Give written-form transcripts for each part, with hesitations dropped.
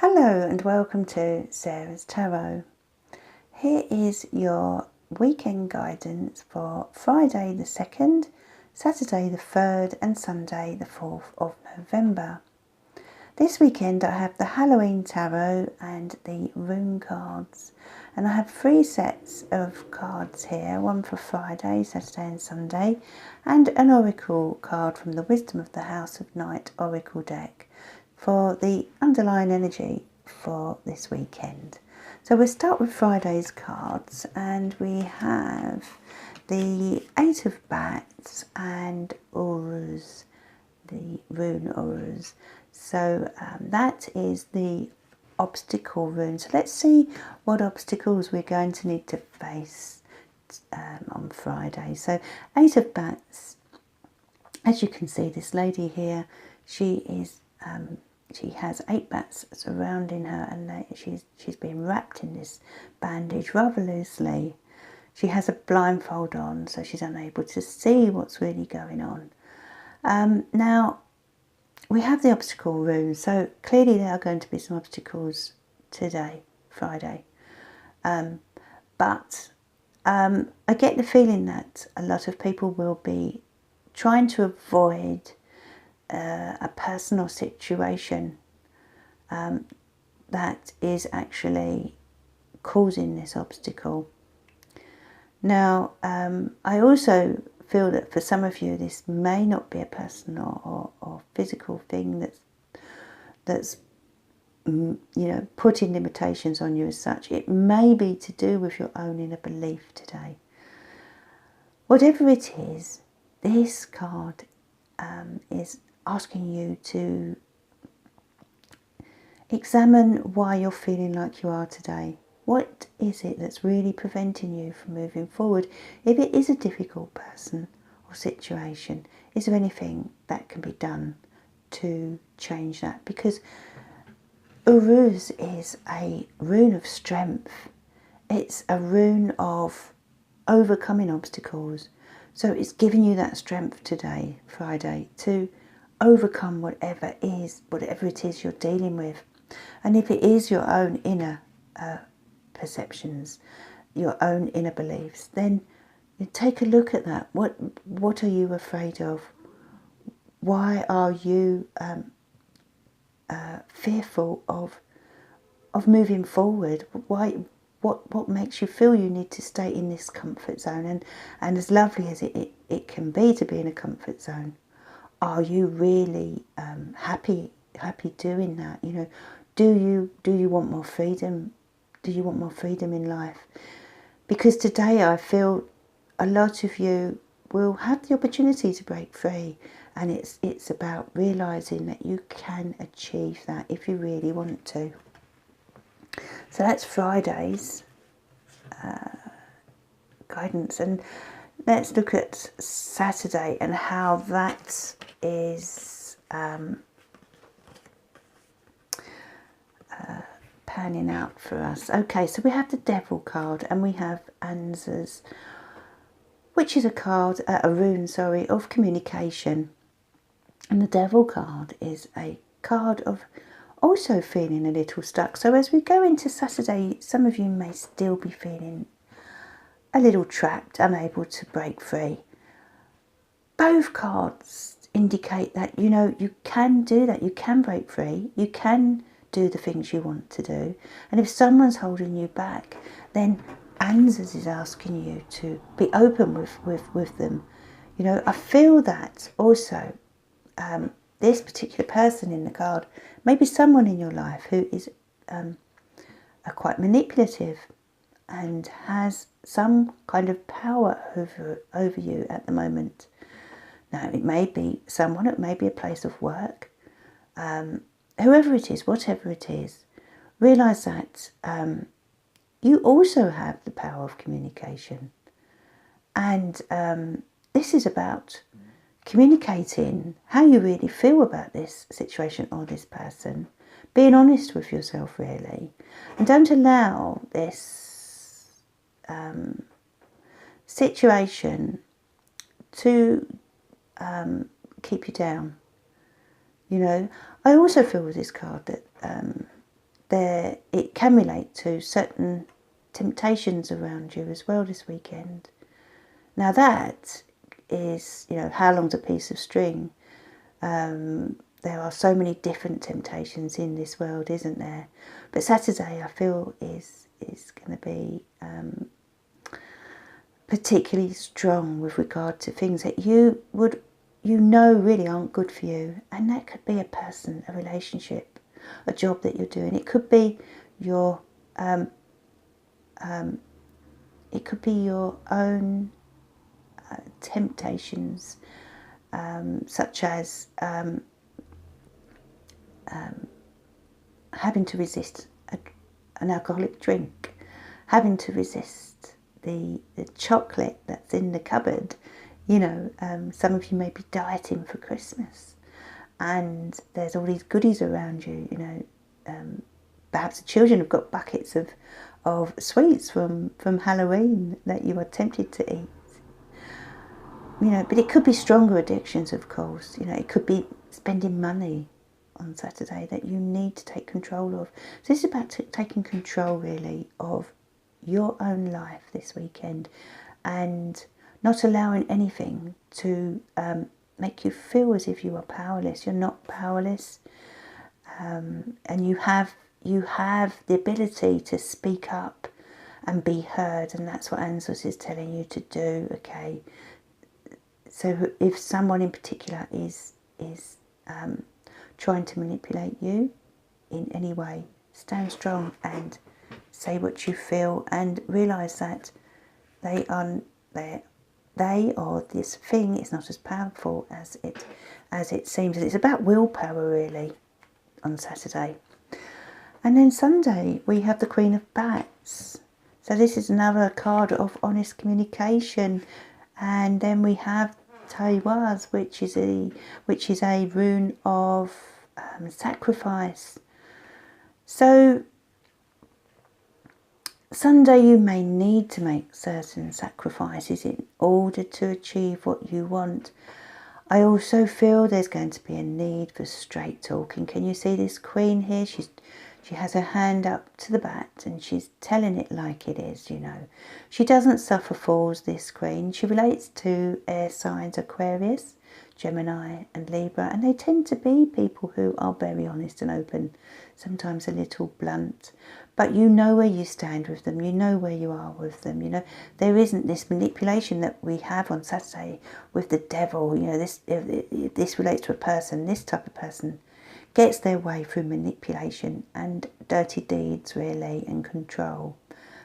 Hello and welcome to Sarah's Tarot. Here is your weekend guidance for Friday the 2nd, Saturday the 3rd and Sunday the 4th of November. This weekend I have the Halloween Tarot and the Rune cards, and I have 3 sets of cards here, one for Friday, Saturday and Sunday, and an Oracle card from the Wisdom of the House of Night Oracle deck for the underlying energy for this weekend. So we'll start with Friday's cards, and we have the Eight of Bats and Auras, the Rune Auras. So that is the obstacle rune. So let's see what obstacles we're going to need to face on Friday. So Eight of Bats, as you can see, this lady here, she has 8 bats surrounding her, and she's been wrapped in this bandage rather loosely. She has a blindfold on, so she's unable to see what's really going on. Now, we have the obstacle rune, so clearly there are going to be some obstacles today, Friday. But I get the feeling that a lot of people will be trying to avoid a personal situation that is actually causing this obstacle. Now, I also feel that for some of you this may not be a personal or physical thing that's putting limitations on you as such. It may be to do with your own inner belief today. Whatever it is, this card is asking you to examine why you're feeling like you are today. What is it that's really preventing you from moving forward? If it is a difficult person or situation, is there anything that can be done to change that? Because Uruz is a rune of strength. It's a rune of overcoming obstacles. So it's giving you that strength today, Friday, to overcome whatever it is you're dealing with. And if it is your own inner perceptions, your own inner beliefs, then you take a look at that. What are you afraid of? Why are you fearful of moving forward? What makes you feel you need to stay in this comfort zone? And as lovely as it can be to be in a comfort zone, are you really happy doing that? Do you want more freedom? Do you want more freedom in life? Because today I feel a lot of you will have the opportunity to break free, and it's about realising that you can achieve that if you really want to. So that's Friday's guidance, and let's look at Saturday and how that is panning out for us. Okay, so we have the Devil card and we have Answers, which is a rune, of communication. And the Devil card is a card of also feeling a little stuck. So as we go into Saturday, some of you may still be feeling a little trapped, unable to break free. Both cards indicate that, you can do that. You can break free. You can do the things you want to do. And if someone's holding you back, then Answers is asking you to be open with them. I feel that also this particular person in the card may be someone in your life who is quite manipulative and has some kind of power over you at the moment. Now, it may be someone, it may be a place of work. Whoever it is, whatever it is, realise that you also have the power of communication. And this is about communicating how you really feel about this situation or this person. Being honest with yourself, really. And don't allow this situation to keep you down. I also feel with this card that it can relate to certain temptations around you as well this weekend. Now that is, how long's a piece of string? There are so many different temptations in this world, isn't there? But Saturday, I feel, is going to be particularly strong with regard to things that you really aren't good for you, and that could be a person, a relationship, a job that you're doing. It could be your own temptations, such as having to resist an alcoholic drink, having to resist the chocolate that's in the cupboard. Some of you may be dieting for Christmas, and there's all these goodies around you. Perhaps the children have got buckets of sweets from Halloween that you are tempted to eat. But it could be stronger addictions, of course. It could be spending money on Saturday that you need to take control of. So this is about taking control, really, of your own life this weekend, and not allowing anything to make you feel as if you are powerless. You're not powerless, and you have the ability to speak up and be heard, and that's what Anzus is telling you to do. Okay, so if someone in particular is trying to manipulate you in any way, stand strong and say what you feel, and realise that they or this thing is not as powerful as it seems. It's about willpower, really, on Saturday. And then Sunday we have the Queen of Bats. So this is another card of honest communication. And then we have Taiwaz, which is a rune of sacrifice. So Sunday, you may need to make certain sacrifices in order to achieve what you want. I also feel there's going to be a need for straight talking. Can you see this Queen here? She has her hand up to the bat and she's telling it like it is, She doesn't suffer fools, this Queen. She relates to air signs Aquarius, Gemini and Libra, and they tend to be people who are very honest and open, sometimes a little blunt. But you know where you stand with them, you know where you are with them, There isn't this manipulation that we have on Saturday with the devil, if this relates to a person, this type of person gets their way through manipulation and dirty deeds, really, and control,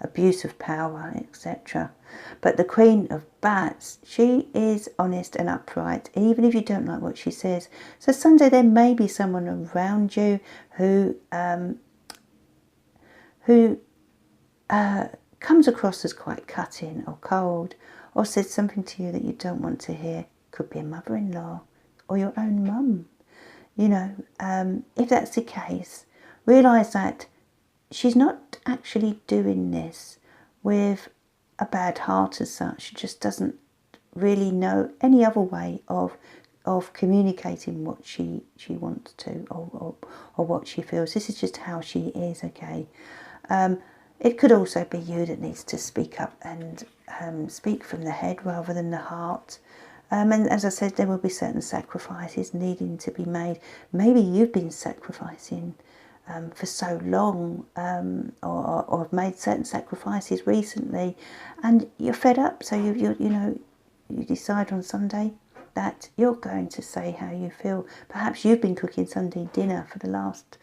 abuse of power, etc. But the Queen of Bats, she is honest and upright, even if you don't like what she says. So Sunday, there may be someone around you who comes across as quite cutting or cold, or says something to you that you don't want to hear. Could be a mother-in-law or your own mum. If that's the case, realise that she's not actually doing this with a bad heart as such. She just doesn't really know any other way of communicating what she wants to, or what she feels. This is just how she is, okay? It could also be you that needs to speak up and speak from the head rather than the heart. And as I said, there will be certain sacrifices needing to be made. Maybe you've been sacrificing for so long, or have made certain sacrifices recently, and you're fed up. So you decide on Sunday that you're going to say how you feel. Perhaps you've been cooking Sunday dinner for the last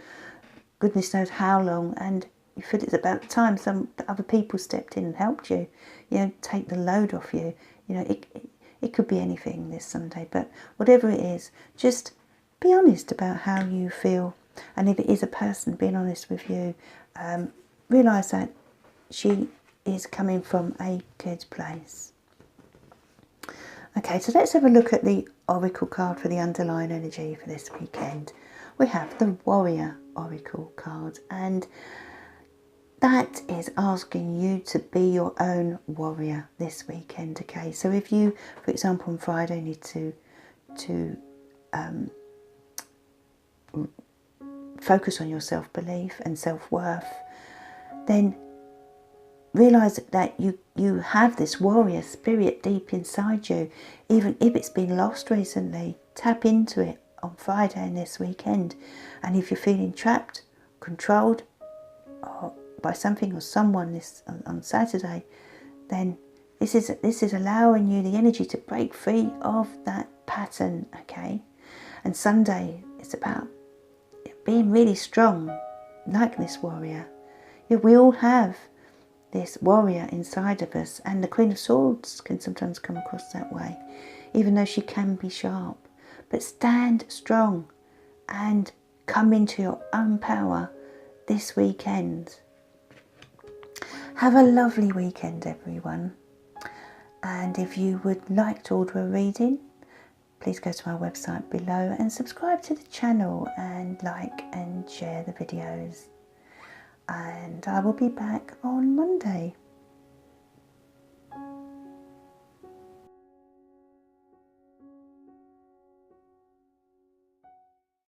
goodness knows how long, and you feel it's about time some other people stepped in and helped you, take the load off you. It could be anything this Sunday, but whatever it is, just be honest about how you feel. And if it is a person being honest with you, realise that she is coming from a good place. Okay, so let's have a look at the Oracle card for the underlying energy for this weekend. We have the Warrior Oracle card, and that is asking you to be your own warrior this weekend, okay? So if you, for example, on Friday need to focus on your self-belief and self-worth, then realise that you have this warrior spirit deep inside you, even if it's been lost recently. Tap into it on Friday and this weekend. And if you're feeling trapped, controlled by something or someone on Saturday, then this is allowing you the energy to break free of that pattern, okay? And Sunday is about being really strong, like this warrior. Yeah, we all have this warrior inside of us, and the Queen of Swords can sometimes come across that way, even though she can be sharp. But stand strong and come into your own power this weekend. Have a lovely weekend, everyone. And if you would like to order a reading, please go to my website below and subscribe to the channel and like and share the videos. And I will be back on Monday.